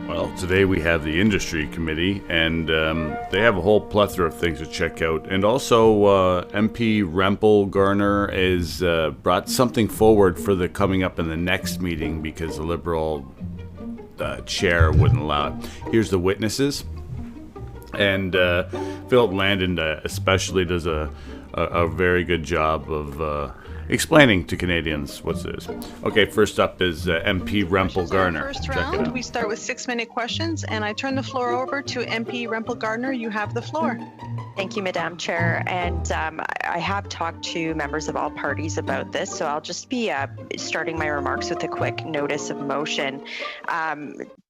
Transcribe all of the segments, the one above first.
Well, today we have the industry committee, and they have a whole plethora of things to check out. And also, MP Rempel Garner is brought something forward for the coming up in the next meeting because the Liberal chair wouldn't allow it. Here's the witnesses, and Philip Landon especially does a very good job of explaining to Canadians what it is. Okay, first up is MP Rempel Garner. First round, we start with 6-minute questions, and I turn the floor over to MP Rempel Garner. You have the floor. Thank you, Madam Chair. And I have talked to members of all parties about this, so I'll just be starting my remarks with a quick notice of motion.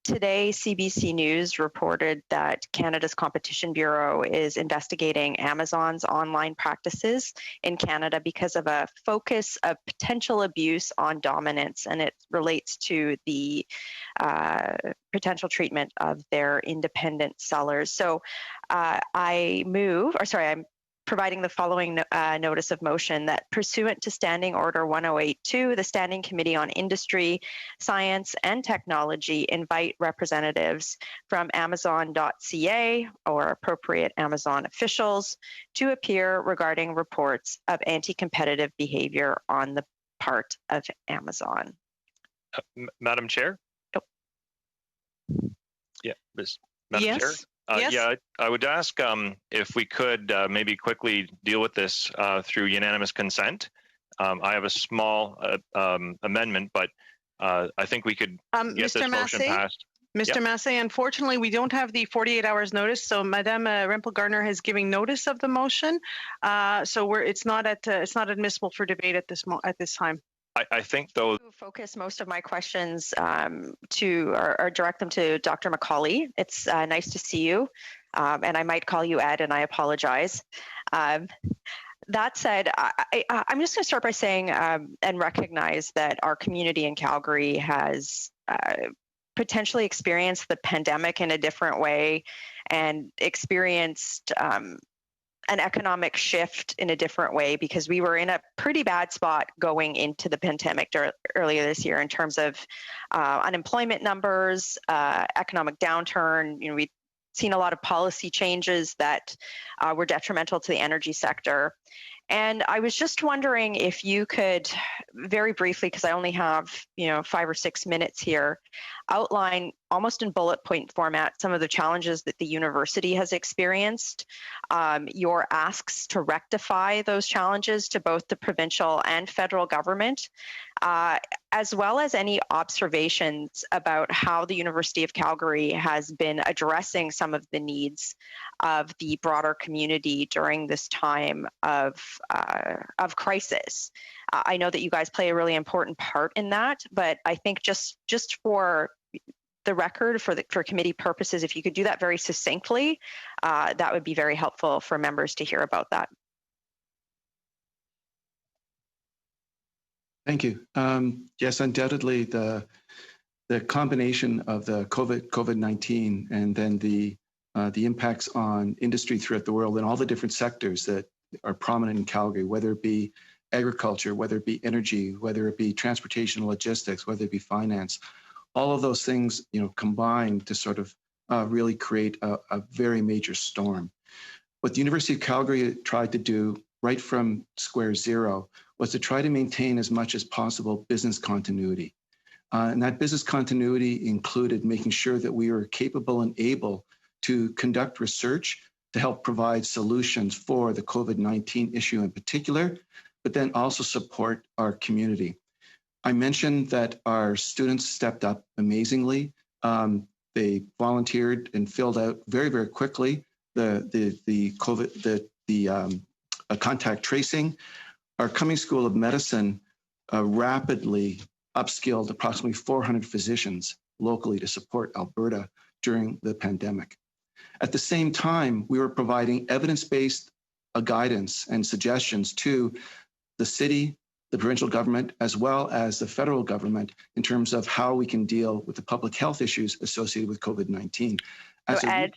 Today, CBC News reported that Canada's Competition Bureau is investigating Amazon's online practices in Canada because of a focus of potential abuse on dominance, and it relates to the potential treatment of their independent sellers. So I'm providing the following notice of motion that pursuant to Standing Order 1082, the Standing Committee on Industry, Science and Technology invite representatives from Amazon.ca or appropriate Amazon officials to appear regarding reports of anti-competitive behavior on the part of Amazon. Madam Chair? Oh. Yeah, Madam Chair? Yes. Yeah, I would ask if we could maybe quickly deal with this through unanimous consent. I have a small amendment, but I think we could get this motion passed. Mr. Massey, unfortunately, we don't have the 48 hours notice, so Madame Rempel Garner has given notice of the motion, so it's not admissible for debate at this time. I think, though, focus most of my questions or direct them to Dr. McCauley. It's nice to see you, and I might call you Ed, and I apologize. That said, I'm just going to start by saying and recognize that our community in Calgary has potentially experienced the pandemic in a different way and experienced an economic shift in a different way because we were in a pretty bad spot going into the pandemic earlier this year in terms of unemployment numbers, economic downturn. You know, we'd seen a lot of policy changes that were detrimental to the energy sector. And I was just wondering if you could very briefly, because I only have 5 or 6 minutes here, outline almost in bullet point format some of the challenges that the university has experienced, your asks to rectify those challenges to both the provincial and federal government, as well as any observations about how the University of Calgary has been addressing some of the needs of the broader community during this time of crisis. I know that you guys play a really important part in that, but I think just for the record, for committee purposes, if you could do that very succinctly, that would be very helpful for members to hear about that. Thank you. Yes, undoubtedly, the combination of the COVID-19 and then the impacts on industry throughout the world and all the different sectors that are prominent in Calgary, whether it be agriculture, whether it be energy, whether it be transportation and logistics, whether it be finance, all of those things, combined to sort of really create a very major storm. What the University of Calgary tried to do right from square zero was to try to maintain as much as possible business continuity. And that business continuity included making sure that we were capable and able to conduct research to help provide solutions for the COVID-19 issue in particular, but then also support our community. I mentioned that our students stepped up amazingly. They volunteered and filled out very, very quickly the contact tracing. Our Cummings School of Medicine rapidly upskilled approximately 400 physicians locally to support Alberta during the pandemic. At the same time, we were providing evidence-based guidance and suggestions to the city, the provincial government, as well as the federal government in terms of how we can deal with the public health issues associated with COVID-19. So Ed,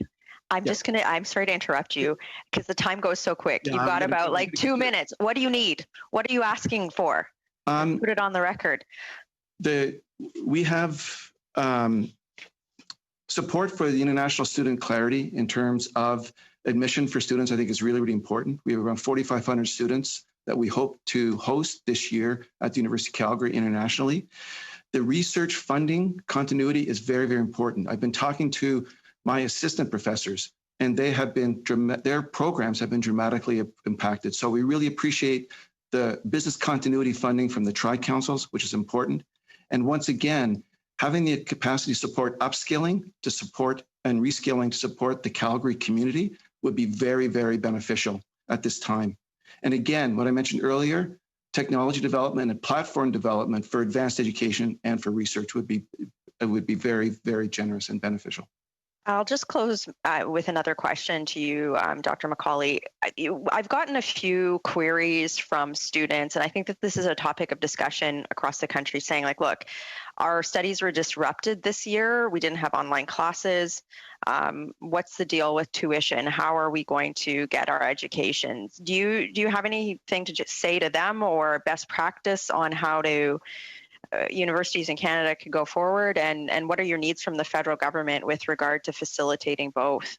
I'm sorry to interrupt you because the time goes so quick. Yeah, You've got about 2 minutes. What do you need? What are you asking for? Put it on the record. We have support for the international student clarity in terms of admission for students, I think is really, really important. We have around 4,500 students that we hope to host this year at the University of Calgary internationally. The research funding continuity is very, very important. I've been talking to my assistant professors, and they have been, their programs have been dramatically impacted. So we really appreciate the business continuity funding from the Tri-Councils, which is important. And once again, having the capacity to support upskilling, to support and reskilling, to support the Calgary community would be very, very beneficial at this time. And again, what I mentioned earlier, technology development and platform development for advanced education and for research would be very, very generous and beneficial. I'll just close with another question to you, Dr. McCauley. I've gotten a few queries from students, and I think that this is a topic of discussion across the country, saying like, look, our studies were disrupted this year. We didn't have online classes. What's the deal with tuition? How are we going to get our education? Do you have anything to just say to them, or best practice on how to universities in Canada could go forward, and what are your needs from the federal government with regard to facilitating both?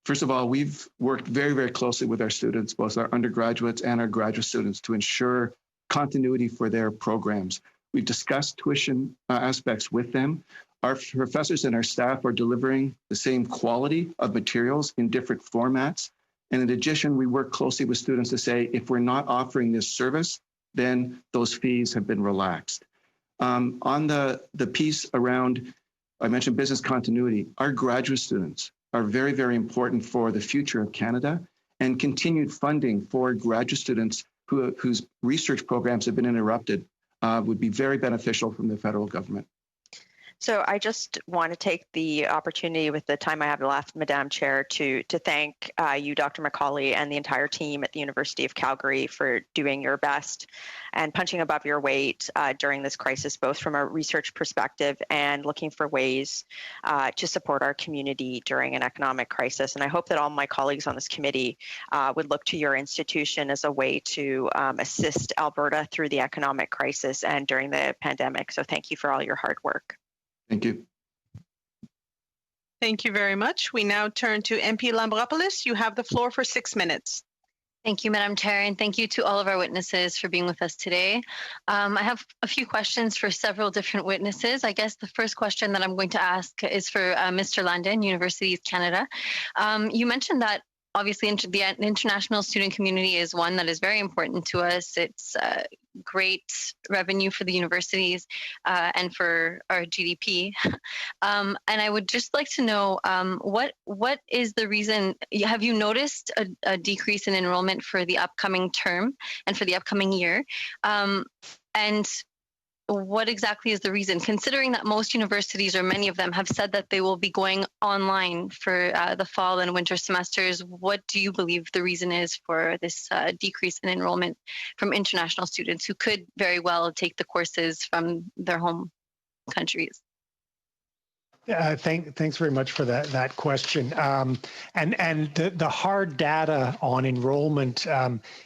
First of all, we've worked very, very closely with our students, both our undergraduates and our graduate students, to ensure continuity for their programs. We've discussed tuition aspects with them. Our professors and our staff are delivering the same quality of materials in different formats. And in addition, we work closely with students to say, if we're not offering this service, then those fees have been relaxed. On the piece around, I mentioned business continuity, our graduate students are very, very important for the future of Canada, and continued funding for graduate students whose research programs have been interrupted would be very beneficial from the federal government. So I just want to take the opportunity with the time I have left, Madam Chair, to thank you, Dr. McCauley, and the entire team at the University of Calgary for doing your best and punching above your weight during this crisis, both from a research perspective and looking for ways to support our community during an economic crisis. And I hope that all my colleagues on this committee would look to your institution as a way to assist Alberta through the economic crisis and during the pandemic. So thank you for all your hard work. Thank you. Thank you very much. We now turn to MP Lambropoulos. You have the floor for 6 minutes. Thank you, Madam Chair, and thank you to all of our witnesses for being with us today. I have a few questions for several different witnesses. I guess the first question that I'm going to ask is for Mr. Landon, University of Canada. You mentioned that obviously the international student community is one that is very important to us. It's great revenue for the universities and for our GDP. And I would just like to know what is the reason? Have you noticed a decrease in enrollment for the upcoming term and for the upcoming year? And what exactly is the reason, considering that most universities, or many of them, have said that they will be going online for the fall and winter semesters? What do you believe the reason is for this decrease in enrollment from international students who could very well take the courses from their home countries? Thanks very much for that question. And the hard data on enrollment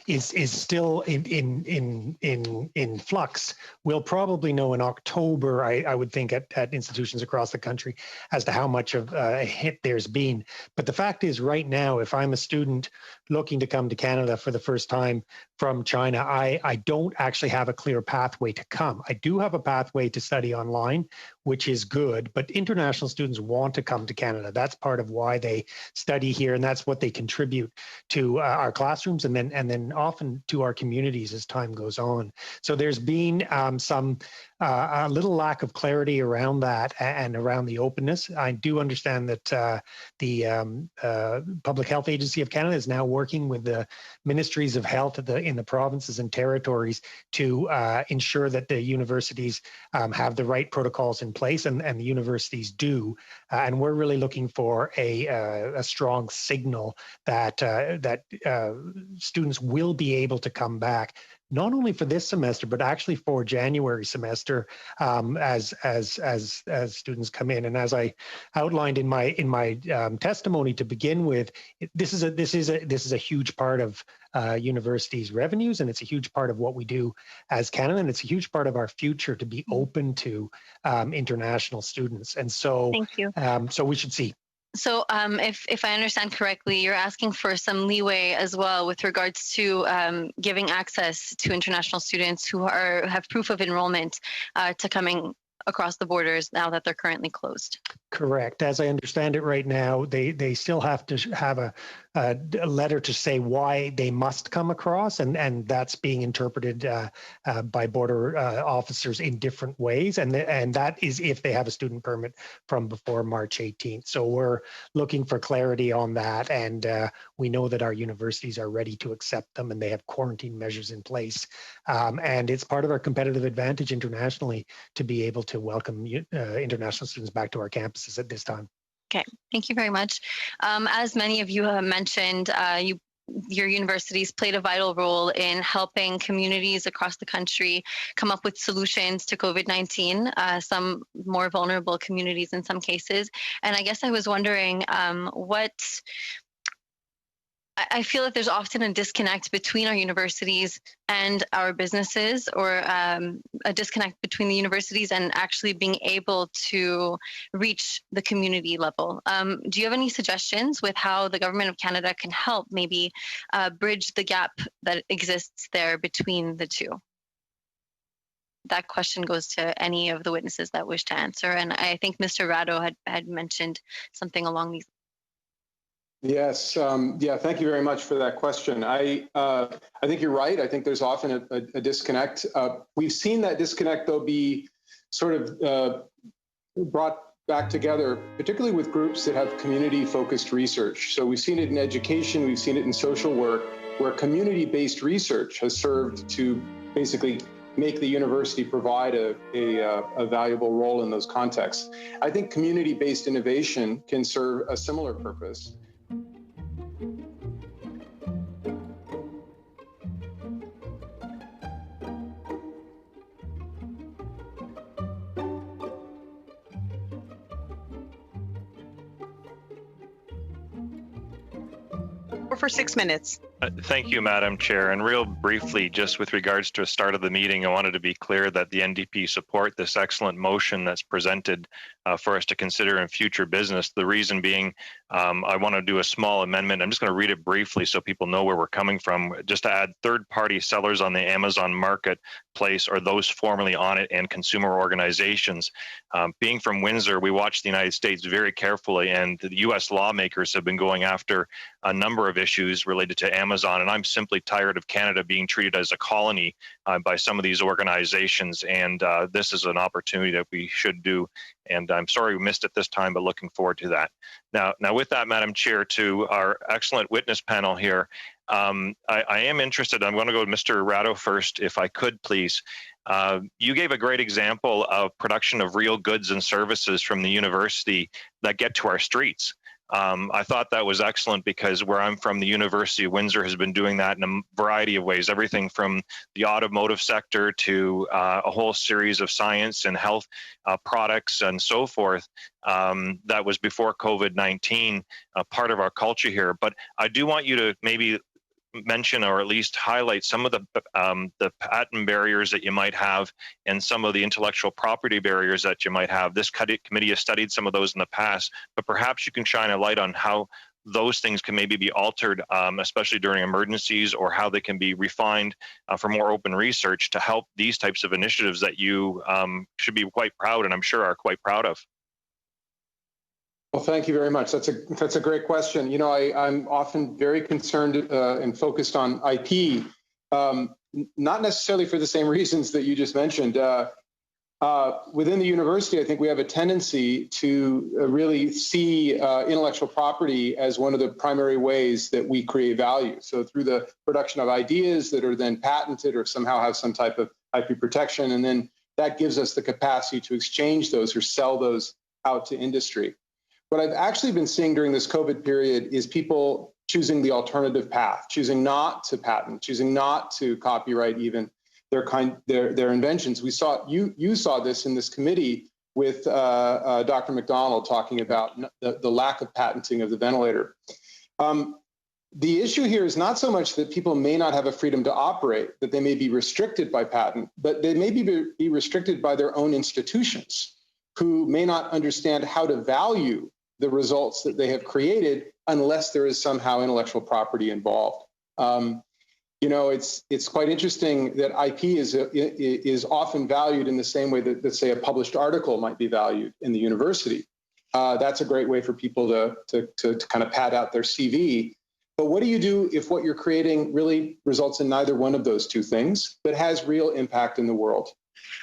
is still in flux. We'll probably know in October, I would think, at institutions across the country as to how much of a hit there's been. But the fact is, right now, if I'm a student looking to come to Canada for the first time from China, I don't actually have a clear pathway to come. I do have a pathway to study online, which is good, but international students want to come to Canada. That's part of why they study here, and that's what they contribute to our classrooms, and then often to our communities as time goes on. So there's been a little lack of clarity around that and around the openness. I do understand that the Public Health Agency of Canada is now working with the ministries of health in the provinces and territories to ensure that the universities have the right protocols in place, and the universities do. And we're really looking for a strong signal that students will be able to come back not only for this semester, but actually for January semester as students come in. And as I outlined in my testimony to begin with, this is a huge part of universities' revenues, and it's a huge part of what we do as Canada, and it's a huge part of our future to be open to international students. And so, thank you. So we should see. So if I understand correctly, you're asking for some leeway as well with regards to giving access to international students who have proof of enrollment to coming across the borders now that they're currently closed. Correct. As I understand it right now, they still have to have a letter to say why they must come across, and that's being interpreted by border officers in different ways, and that is if they have a student permit from before March 18th. So we're looking for clarity on that, and we know that our universities are ready to accept them, and they have quarantine measures in place, and it's part of our competitive advantage internationally to be able to welcome international students back to our campuses at this time. Okay, thank you very much. As many of you have mentioned, your universities played a vital role in helping communities across the country come up with solutions to COVID-19, some more vulnerable communities in some cases. And I guess I was wondering I feel that there's often a disconnect between our universities and our businesses, or a disconnect between the universities and actually being able to reach the community level. Do you have any suggestions with how the Government of Canada can help maybe bridge the gap that exists there between the two? That question goes to any of the witnesses that wish to answer. And I think Mr. Rado had mentioned something along these lines. Yes. Yeah. Thank you very much for that question. I think you're right. I think there's often a disconnect. We've seen that disconnect, though, be sort of brought back together, particularly with groups that have community-focused research. So we've seen it in education. We've seen it in social work, where community-based research has served to basically make the university provide a valuable role in those contexts. I think community-based innovation can serve a similar purpose. For 6 minutes. Thank you, Madam Chair. And real briefly, just with regards to the start of the meeting, I wanted to be clear that the NDP support this excellent motion that's presented for us to consider in future business. The reason being, I want to do a small amendment. I'm just going to read it briefly so people know where we're coming from. Just to add, third-party sellers on the Amazon marketplace or those formerly on it and consumer organizations. Being from Windsor, we watch the United States very carefully, and the U.S. lawmakers have been going after a number of issues related to Amazon, and I'm simply tired of Canada being treated as a colony by some of these organizations, and this is an opportunity that we should do, and I'm sorry we missed it this time, but looking forward to that. Now with that, Madam Chair, to our excellent witness panel here, I am interested. I'm going to go to Mr. Rado first, if I could, please. You gave a great example of production of real goods and services from the university that get to our streets. I thought that was excellent because where I'm from, the University of Windsor has been doing that in a variety of ways, everything from the automotive sector to a whole series of science and health products and so forth. That was before COVID-19, part of our culture here. But I do want you to maybe mention or at least highlight some of the patent barriers that you might have and some of the intellectual property barriers that you might have. This committee has studied some of those in the past, but perhaps you can shine a light on how those things can maybe be altered, especially during emergencies, or how they can be refined for more open research to help these types of initiatives that you should be quite proud, and I'm sure are quite proud of. Well, thank you very much. That's a great question. You know, I'm often very concerned and focused on IP, not necessarily for the same reasons that you just mentioned. Within the university, I think we have a tendency to really see intellectual property as one of the primary ways that we create value. So through the production of ideas that are then patented or somehow have some type of IP protection, and then that gives us the capacity to exchange those or sell those out to industry. What I've actually been seeing during this COVID period is people choosing the alternative path, choosing not to patent, choosing not to copyright even their inventions. We saw you saw this in this committee with Dr. McDonald talking about the lack of patenting of the ventilator. The issue here is not so much that people may not have a freedom to operate, that they may be restricted by patent, but they may be restricted by their own institutions who may not understand how to value the results that they have created unless there is somehow intellectual property involved. You know, it's quite interesting that IP is often valued in the same way that, let's say, a published article might be valued in the university. That's a great way for people to kind of pad out their CV. But what do you do if what you're creating really results in neither one of those two things, but has real impact in the world?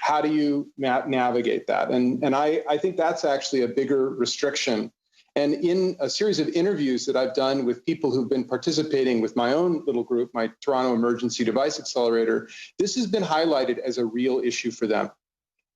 How do you navigate that? And I think that's actually a bigger restriction. And in a series of interviews that I've done with people who've been participating with my own little group, my Toronto Emergency Device Accelerator, this has been highlighted as a real issue for them,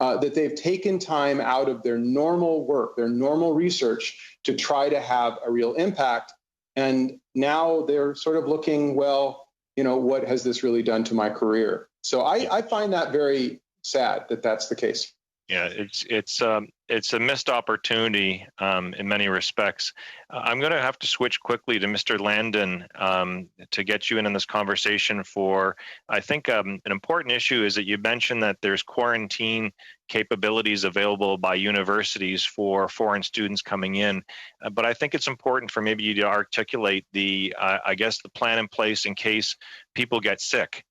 that they've taken time out of their normal work, their normal research to try to have a real impact. And now they're sort of looking, well, you know, what has this really done to my career? So I find that very sad that that's the case. Yeah, it's a missed opportunity in many respects. I'm going to have to switch quickly to Mr. Landon to get you in this conversation for, I think an important issue is that you mentioned that there's quarantine capabilities available by universities for foreign students coming in. But I think it's important for maybe you to articulate the, I guess, the plan in place in case people get sick.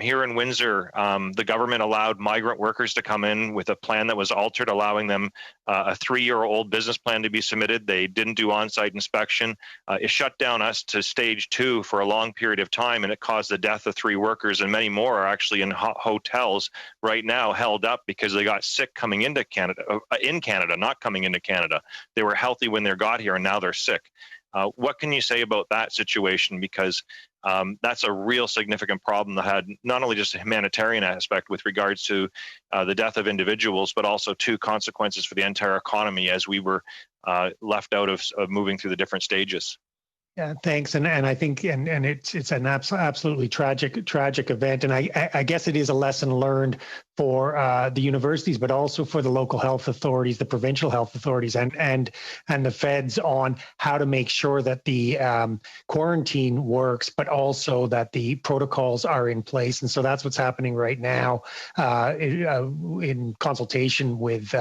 Here in Windsor, the government allowed migrant workers to come in with a plan that was altered, allowing them a 3-year-old business plan to be submitted. They didn't do on-site inspection. It shut down us to stage 2 for a long period of time, and it caused the death of 3 workers, and many more are actually in hotels right now held up because they got sick coming into Canada, not coming into Canada. They were healthy when they got here, and now they're sick. What can you say about that situation? Because that's a real significant problem that had not only just a humanitarian aspect with regards to the death of individuals, but also 2 consequences for the entire economy as we were left out of moving through the different stages. Yeah, thanks. And I think and it's an absolutely tragic event. And I guess it is a lesson learned for the universities, but also for the local health authorities, the provincial health authorities, and the feds on how to make sure that the quarantine works, but also that the protocols are in place. And so that's what's happening right now in consultation with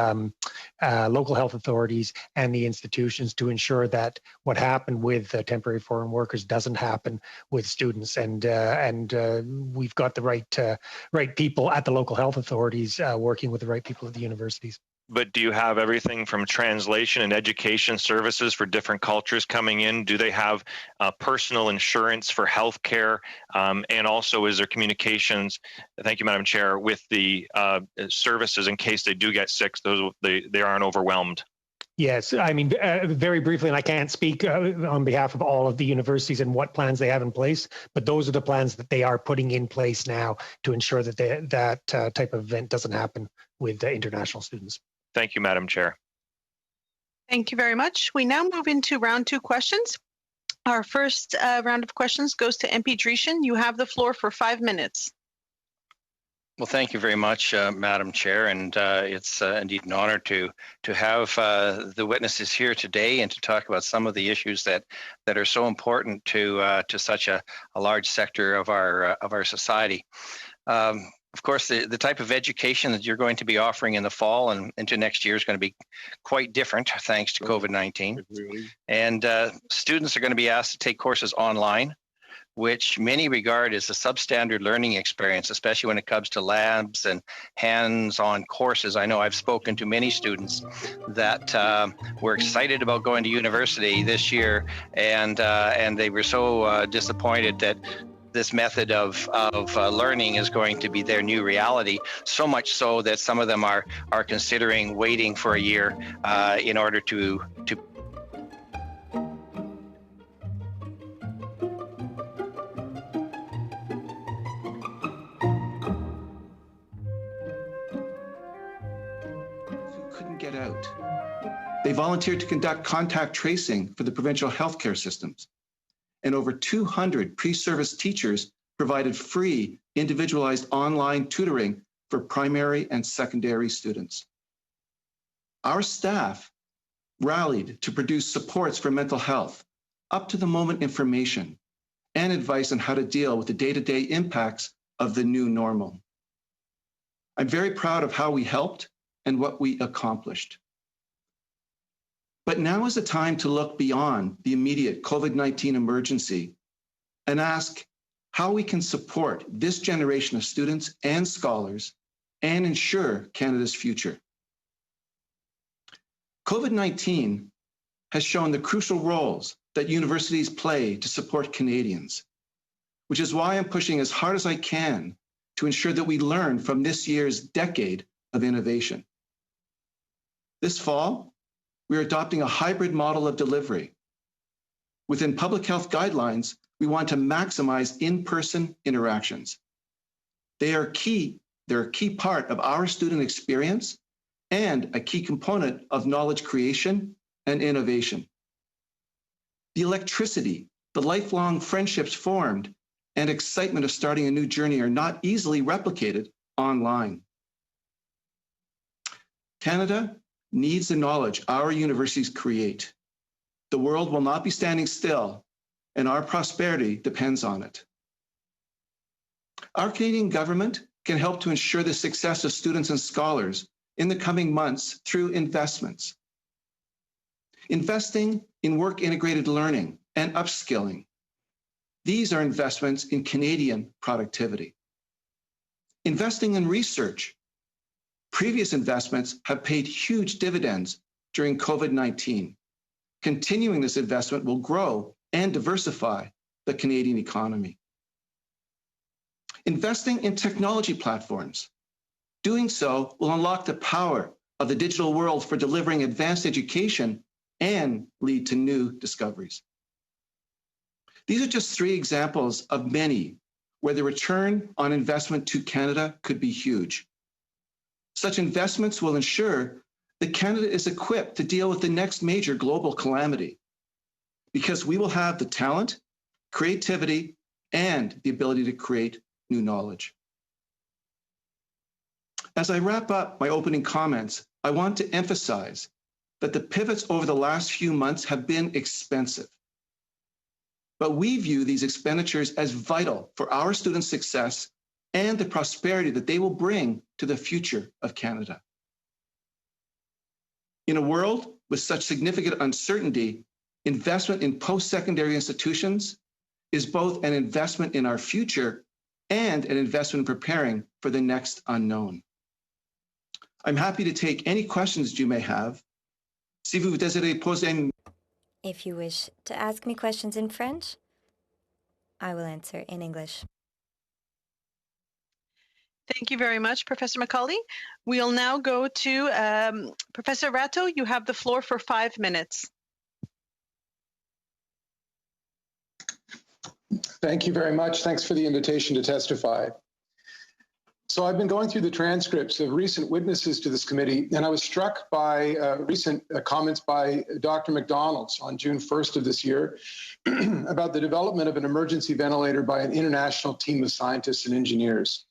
local health authorities and the institutions to ensure that what happened with temporary foreign workers doesn't happen with students. And we've got the right people at the local health authorities working with the right people at the universities. But do you have everything from translation and education services for different cultures coming in? Do they have personal insurance for healthcare? And also, is there communications, thank you, Madam Chair, with the services in case they do get sick, they aren't overwhelmed? Yes, I mean, very briefly, and I can't speak on behalf of all of the universities and what plans they have in place, but those are the plans that they are putting in place now to ensure that that type of event doesn't happen with international students. Thank you, Madam Chair. Thank you very much. We now move into round 2 questions. Our first round of questions goes to MP Dreeshen. You have the floor for 5 minutes. Well, thank you very much, Madam Chair, and it's indeed an honor to have the witnesses here today and to talk about some of the issues that are so important to such a large sector of our society. Of course, the type of education that you're going to be offering in the fall and into next year is going to be quite different thanks to COVID-19. And students are going to be asked to take courses online, which many regard as a substandard learning experience, especially when it comes to labs and hands-on courses. I know I've spoken to many students that were excited about going to university this year, and they were so disappointed that this method of learning is going to be their new reality, so much so that some of them are considering waiting for a year in order to couldn't get out. They volunteered to conduct contact tracing for the provincial healthcare systems. and over 200 pre-service teachers provided free individualized online tutoring for primary and secondary students. Our staff rallied to produce supports for mental health, up to the moment information, and advice on how to deal with the day-to-day impacts of the new normal. I'm very proud of how we helped and what we accomplished. But now is the time to look beyond the immediate COVID-19 emergency and ask how we can support this generation of students and scholars and ensure Canada's future. COVID-19 has shown the crucial roles that universities play to support Canadians, which is why I'm pushing as hard as I can to ensure that we learn from this year's decade of innovation. This fall, we are adopting a hybrid model of delivery. Within public health guidelines, we want to maximize in-person interactions. They're a key part of our student experience and a key component of knowledge creation and innovation. The electricity, the lifelong friendships formed, and excitement of starting a new journey are not easily replicated online. Canada needs the knowledge our universities create. The world will not be standing still, and our prosperity depends on it. Our Canadian government can help to ensure the success of students and scholars in the coming months through investments. Investing in work-integrated learning and upskilling. These are investments in Canadian productivity. Investing in research. Previous investments have paid huge dividends during COVID-19. Continuing this investment will grow and diversify the Canadian economy. Investing in technology platforms. Doing so will unlock the power of the digital world for delivering advanced education and lead to new discoveries. These are just 3 examples of many where the return on investment to Canada could be huge. Such investments will ensure that Canada is equipped to deal with the next major global calamity, because we will have the talent, creativity, and the ability to create new knowledge. As I wrap up my opening comments, I want to emphasize that the pivots over the last few months have been expensive. But we view these expenditures as vital for our students' success and the prosperity that they will bring to the future of Canada. In a world with such significant uncertainty, investment in post-secondary institutions is both an investment in our future and an investment in preparing for the next unknown. I'm happy to take any questions you may have. Si vous désirez poser une... If you wish to ask me questions in French, I will answer in English. Thank you very much, Professor Macaulay. We'll now go to Professor Ratto. You have the floor for 5 minutes. Thank you very much. Thanks for the invitation to testify. So I've been going through the transcripts of recent witnesses to this committee, and I was struck by recent comments by Dr. McDonald's on June 1st of this year about the development of an emergency ventilator by an international team of scientists and engineers.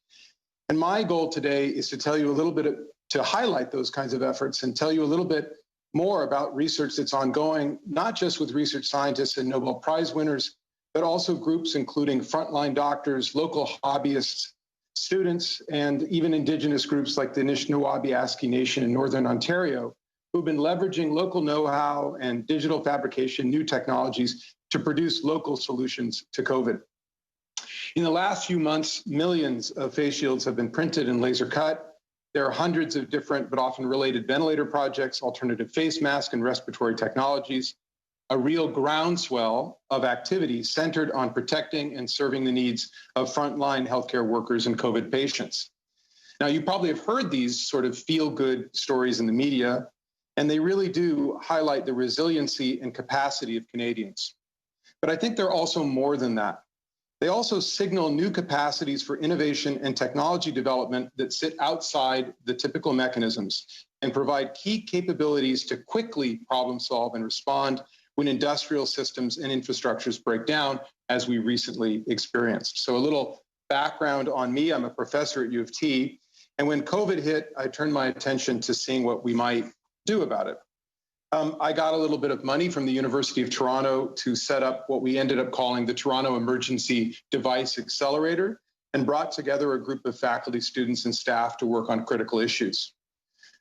And my goal today is to tell you a little bit, to highlight those kinds of efforts and tell you a little bit more about research that's ongoing, not just with research scientists and Nobel Prize winners, but also groups including frontline doctors, local hobbyists, students, and even Indigenous groups like the Anishinaabe Nation in Northern Ontario, who've been leveraging local know-how and digital fabrication, new technologies to produce local solutions to COVID. In the last few months, millions of face shields have been printed and laser cut. There are hundreds of different but often related ventilator projects, alternative face mask and respiratory technologies, a real groundswell of activity centered on protecting and serving the needs of frontline healthcare workers and COVID patients. Now, you probably have heard these sort of feel-good stories in the media, and they really do highlight the resiliency and capacity of Canadians. But I think they're also more than that. They also signal new capacities for innovation and technology development that sit outside the typical mechanisms and provide key capabilities to quickly problem solve and respond when industrial systems and infrastructures break down, as we recently experienced. So a little background on me. I'm a professor at U of T. And when COVID hit, I turned my attention to seeing what we might do about it. I got a little bit of money from the University of Toronto to set up what we ended up calling the Toronto Emergency Device Accelerator, and brought together a group of faculty, students, and staff to work on critical issues.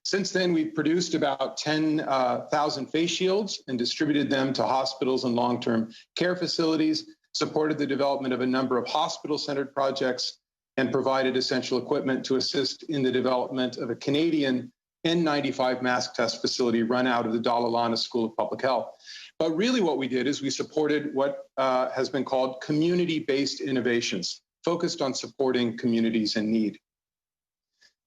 Since then, we've produced about 10,000 face shields and distributed them to hospitals and long-term care facilities, supported the development of a number of hospital-centered projects, and provided essential equipment to assist in the development of a Canadian N95 mask test facility run out of the Dalla Lana School of Public Health. But really what we did is we supported what has been called community-based innovations, focused on supporting communities in need.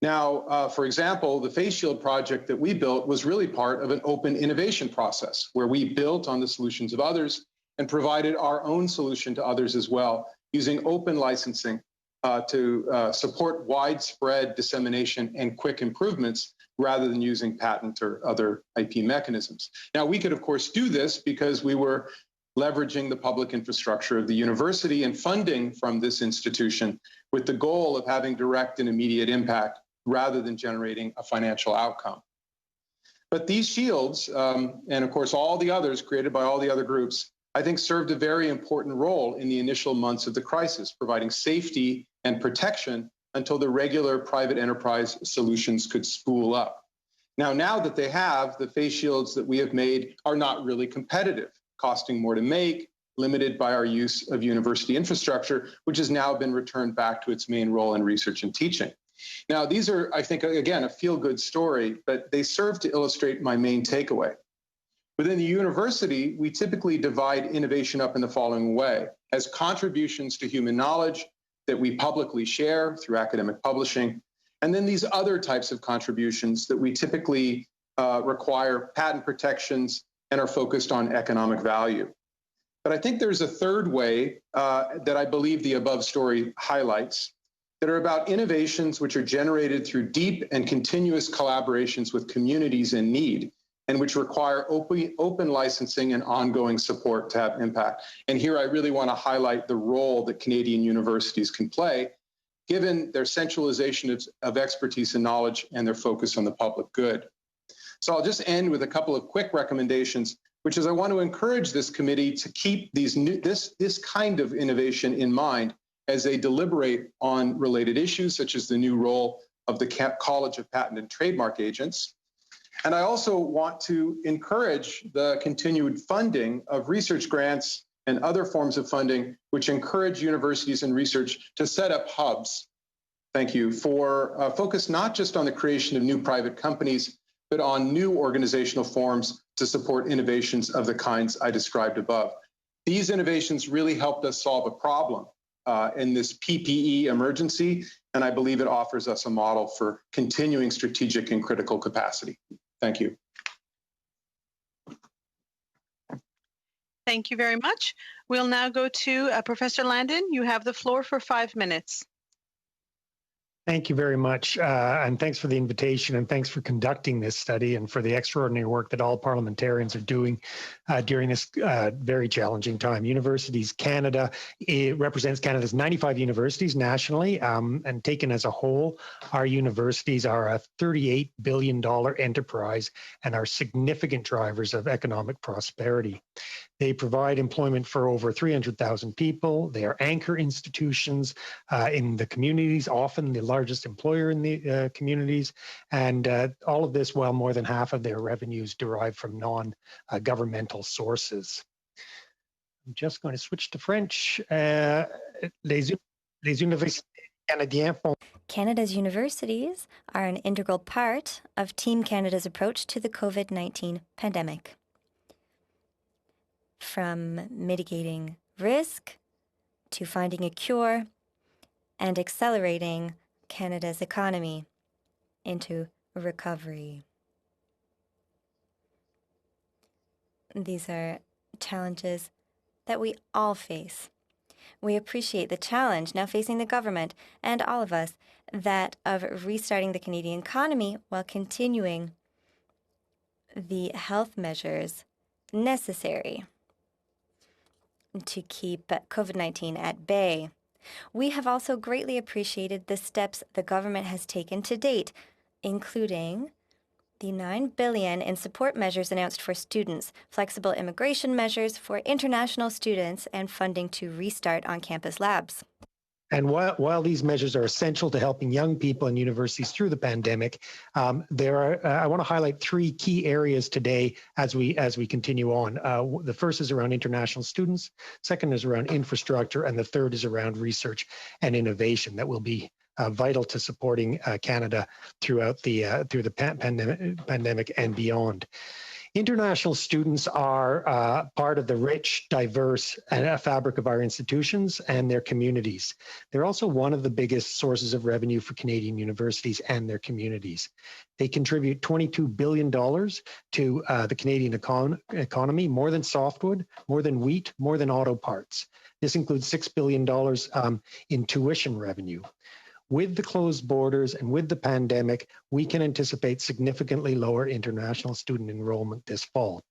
Now, for example, the face shield project that we built was really part of an open innovation process where we built on the solutions of others and provided our own solution to others as well, using open licensing to support widespread dissemination and quick improvements rather than using patent or other IP mechanisms. Now, we could, of course, do this because we were leveraging the public infrastructure of the university and funding from this institution with the goal of having direct and immediate impact rather than generating a financial outcome. But these shields, and of course all the others created by all the other groups, I think served a very important role in the initial months of the crisis, providing safety and protection until the regular private enterprise solutions could spool up. Now that they have, the face shields that we have made are not really competitive, costing more to make, limited by our use of university infrastructure, which has now been returned back to its main role in research and teaching. Now, these are, I think, again, a feel-good story, but they serve to illustrate my main takeaway. Within the university, we typically divide innovation up in the following way: as contributions to human knowledge that we publicly share through academic publishing, and then these other types of contributions that we typically require patent protections and are focused on economic value. But I think there's a third way that I believe the above story highlights, that are about innovations which are generated through deep and continuous collaborations with communities in need, and which require open licensing and ongoing support to have impact. And here I really want to highlight the role that Canadian universities can play, given their centralization of expertise and knowledge and their focus on the public good. So I'll just end with a couple of quick recommendations, which is I want to encourage this committee to keep this kind of innovation in mind as they deliberate on related issues, such as the new role of the College of Patent and Trademark Agents. And I also want to encourage the continued funding of research grants and other forms of funding which encourage universities and research to set up hubs, thank you, for focus not just on the creation of new private companies, but on new organizational forms to support innovations of the kinds I described above. These innovations really helped us solve a problem in this PPE emergency, and I believe it offers us a model for continuing strategic and critical capacity. Thank you. Thank you very much. We'll now go to Professor Landon. You have the floor for 5 minutes. Thank you very much, and thanks for the invitation, and thanks for conducting this study and for the extraordinary work that all parliamentarians are doing during this very challenging time. Universities Canada, it represents Canada's 95 universities nationally, and taken as a whole, our universities are a $38 billion enterprise and are significant drivers of economic prosperity. They provide employment for over 300,000 people. They are anchor institutions in the communities, often the largest employer in the communities, and all of this while more than half of their revenues derive from non-governmental sources. I'm just going to switch to French. Les universités canadiennes font... Canada's universities are an integral part of Team Canada's approach to the COVID-19 pandemic. From mitigating risk to finding a cure and accelerating Canada's economy into recovery. These are challenges that we all face. We appreciate the challenge now facing the government and all of us, that of restarting the Canadian economy while continuing the health measures necessary to keep COVID-19 at bay. We have also greatly appreciated the steps the government has taken to date, including the $9 billion in support measures announced for students, flexible immigration measures for international students, and funding to restart on-campus labs. And while these measures are essential to helping young people and universities through the pandemic, I want to highlight three key areas today as we continue on. The first is around international students, second is around infrastructure, and the third is around research and innovation that will be vital to supporting Canada through the pandemic and beyond. International students are part of the rich, diverse fabric of our institutions and their communities. They're also one of the biggest sources of revenue for Canadian universities and their communities. They contribute $22 billion to the Canadian economy, more than softwood, more than wheat, more than auto parts. This includes $6 billion in tuition revenue. With the closed borders and with the pandemic, we can anticipate significantly lower international student enrollment this fall.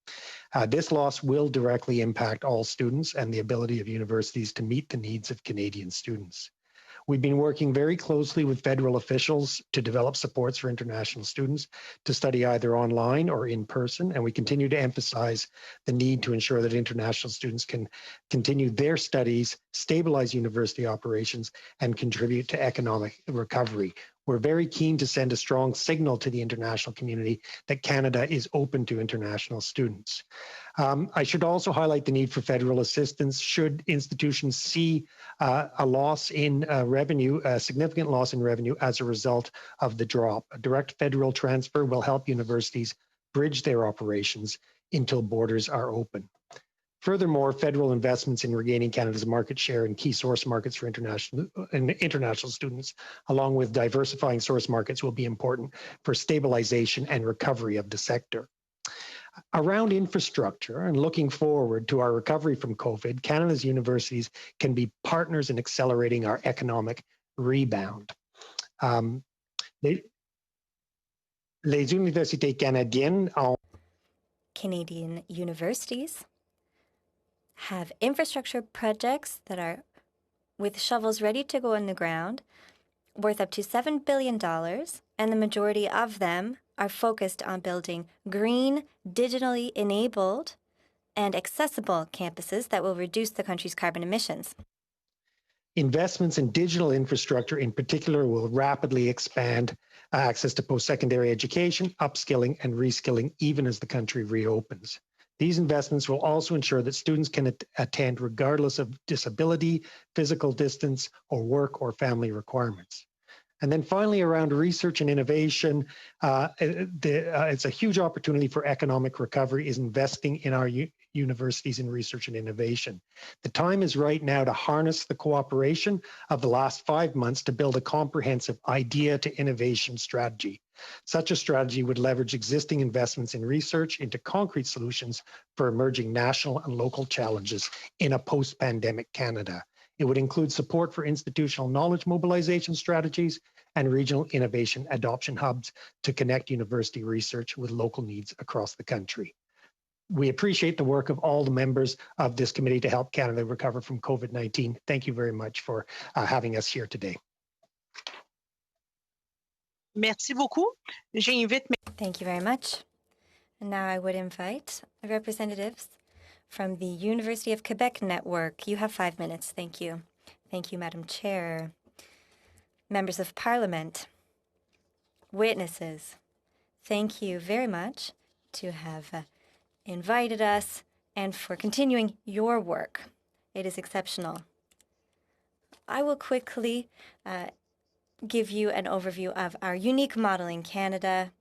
This loss will directly impact all students and the ability of universities to meet the needs of Canadian students. We've been working very closely with federal officials to develop supports for international students to study either online or in person, and we continue to emphasize the need to ensure that international students can continue their studies, stabilize university operations, and contribute to economic recovery. We're very keen to send a strong signal to the international community that Canada is open to international students. I should also highlight the need for federal assistance should institutions see a loss in revenue, a significant loss in revenue as a result of the drop. A direct federal transfer will help universities bridge their operations until borders are open. Furthermore, federal investments in regaining Canada's market share in key source markets for international students, along with diversifying source markets, will be important for stabilization and recovery of the sector. Around infrastructure and looking forward to our recovery from COVID, Canada's universities can be partners in accelerating our economic rebound. Les universités canadiennes Canadian universities have infrastructure projects that are with shovels ready to go in the ground, worth up to $7 billion, and the majority of them are focused on building green, digitally enabled, and accessible campuses that will reduce the country's carbon emissions. Investments in digital infrastructure in particular will rapidly expand access to post-secondary education, upskilling, and reskilling even as the country reopens. These investments will also ensure that students can attend regardless of disability, physical distance, or work or family requirements. And then finally, around research and innovation, it's a huge opportunity for economic recovery is investing in our universities in research and innovation. The time is right now to harness the cooperation of the last 5 months to build a comprehensive idea to innovation strategy. Such a strategy would leverage existing investments in research into concrete solutions for emerging national and local challenges in a post-pandemic Canada. It would include support for institutional knowledge mobilization strategies and regional innovation adoption hubs to connect university research with local needs across the country. We appreciate the work of all the members of this committee to help Canada recover from COVID-19. Thank you very much for having us here today. Merci beaucoup. Thank you very much. And now I would invite the representatives from the University of Quebec Network. You have 5 minutes. Thank you. Thank you, Madam Chair. Members of Parliament, witnesses, thank you very much to have invited us and for continuing your work. It is exceptional. I will quickly give you an overview of our unique model in Canada,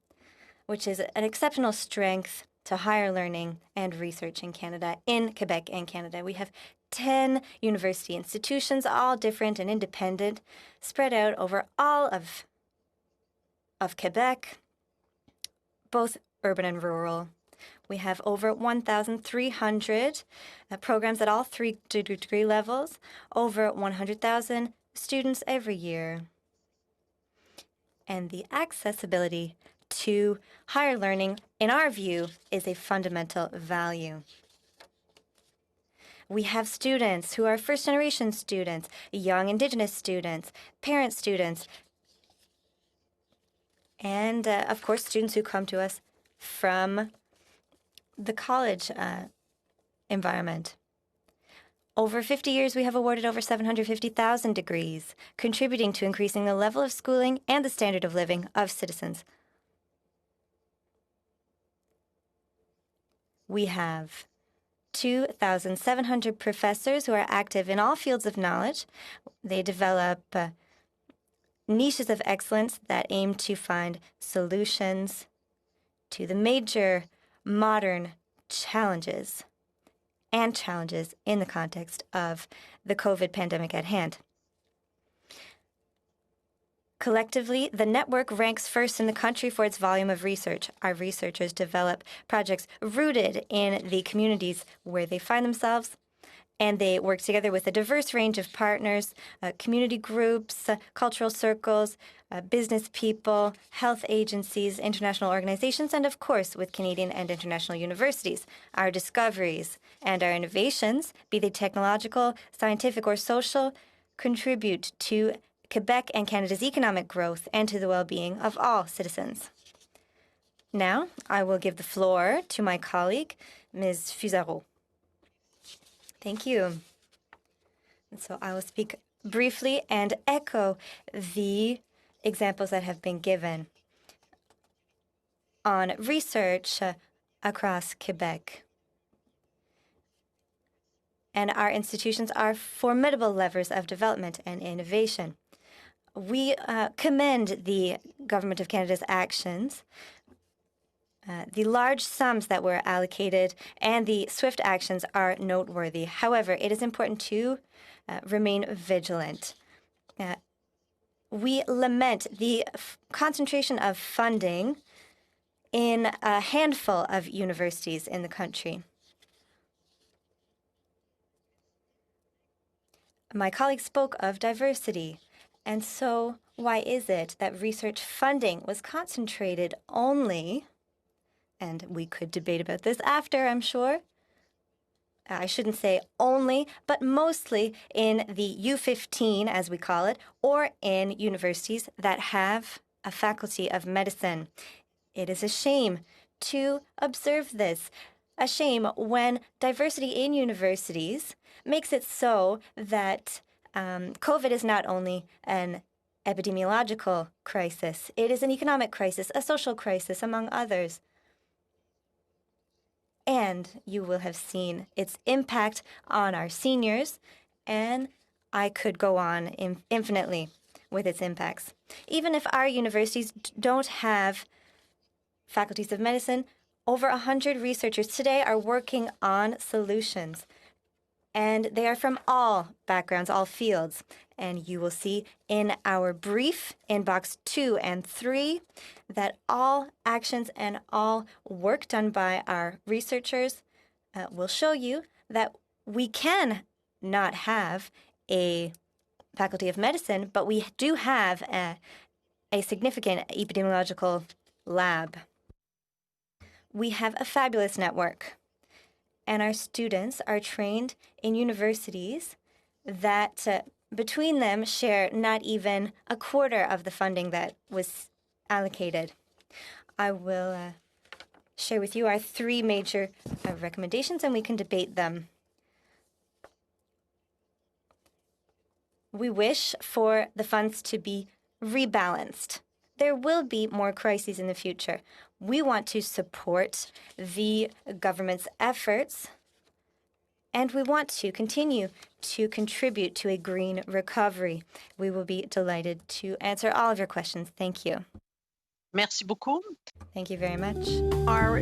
which is an exceptional strength to higher learning and research in Canada, in Quebec and Canada. We have 10 university institutions, all different and independent, spread out over all of Quebec, both urban and rural. We have over 1,300 programs at all 3 degree levels, over 100,000 students every year. And the accessibility to higher learning, in our view, is a fundamental value. We have students who are first-generation students, young Indigenous students, parent students, and, of course, students who come to us from the college environment. Over 50 years, we have awarded over 750,000 degrees, contributing to increasing the level of schooling and the standard of living of citizens. We have 2,700 professors who are active in all fields of knowledge. They develop niches of excellence that aim to find solutions to the major modern challenges in the context of the COVID pandemic at hand. Collectively, the network ranks first in the country for its volume of research. Our researchers develop projects rooted in the communities where they find themselves, and they work together with a diverse range of partners, community groups, cultural circles, business people, health agencies, international organizations, and of course with Canadian and international universities. Our discoveries and our innovations, be they technological, scientific, or social, contribute to Quebec and Canada's economic growth and to the well-being of all citizens. Now, I will give the floor to my colleague, Ms. Fusaro. Thank you. And so I will speak briefly and echo the examples that have been given on research across Quebec. And our institutions are formidable levers of development and innovation. We commend the Government of Canada's actions, the large sums that were allocated, and the swift actions are noteworthy. However, it is important to remain vigilant. We lament the concentration of funding in a handful of universities in the country. My colleague spoke of diversity. And so why is it that research funding was concentrated only, and we could debate about this after, I'm sure, I shouldn't say only, but mostly in the U15, as we call it, or in universities that have a faculty of medicine. It is a shame to observe this. A shame when diversity in universities makes it so that COVID is not only an epidemiological crisis, it is an economic crisis, a social crisis, among others. And you will have seen its impact on our seniors, and I could go on infinitely with its impacts. Even if our universities don't have faculties of medicine, over 100 researchers today are working on solutions. And they are from all backgrounds, all fields. And you will see in our brief in box 2 and 3 that all actions and all work done by our researchers will show you that we can not have a faculty of medicine, but we do have a significant epidemiological lab. We have a fabulous network. And our students are trained in universities that between them share not even a quarter of the funding that was allocated. I will share with you our 3 major recommendations, and we can debate them. We wish for the funds to be rebalanced. There will be more crises in the future. We want to support the government's efforts, and we want to continue to contribute to a green recovery. We will be delighted to answer all of your questions. Thank you. Merci beaucoup. Thank you very much. Our